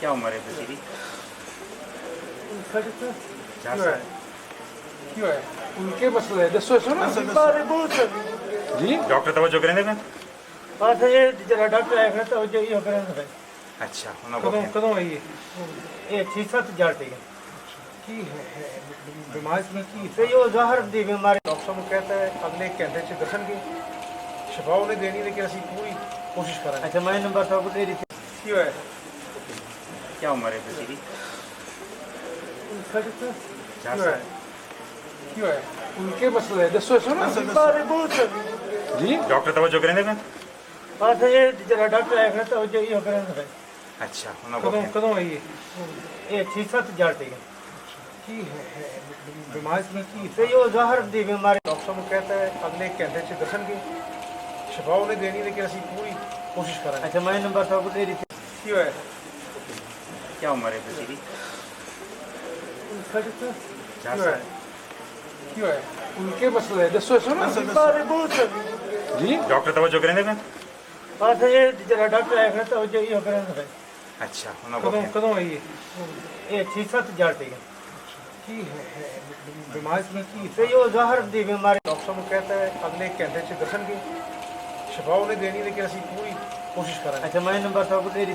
क्या उम्र है बेटी की? क्यों है? क्यों है? उनके मसले है, दसो सुनो जी। डॉक्टर तवज्जो करेंगे मैं? बस ये जरा डॉक्टर आएगा तो जो ये करेंगे अच्छा उन्होंने कदों को कदों आई है? ये 6-7 हजार पे की है बीमारी की तो ये ज़हर दी बीमारी डॉक्टर साहब कहता है अगले घंटे से दसनगे शफा उन्हें देनी लेकिन असं पूरी कोशिश करेंगे। अच्छा मैं नंबर तो दे दी क्यों है? क्या उम्र है बेटी की? क्यों है? क्यों है? उनके मसले है, दसो सुनो जी। डॉक्टर तवज्जो करेंगे मैं? बस ये जरा डॉक्टर आएगा तो जो ये करेंगे अच्छा उन्होंने कदों कदों आई है? ये 6-7 हजार पे की है बीमारी की तो ये ज़हर दी बीमारी डॉक्टर साहब कहता है अगले घंटे से दसनगे शफा उन्हें देनी लेकिन असं पूरी कोशिश करेंगे। अच्छा मैं नंबर तो दे दी क्यों है? क्या उम्र है बेटी की? क्यों है? क्यों है? उनके मसले है, दसो सुनो जी। डॉक्टर तवज्जो करेंगे मैं? बस ये जरा डॉक्टर आएगा तो जो ये करेंगे अच्छा कदों उन्होंने कदों आई है? ये 6-7 हजार पे की है बीमारी की तो ये ज़हर दी बीमारी डॉक्टर साहब कहता है अगले घंटे से दसनगे शफा उन्हें देनी लेकिन असं पूरी कोशिश करेंगे। अच्छा मैं नंबर तो दे दी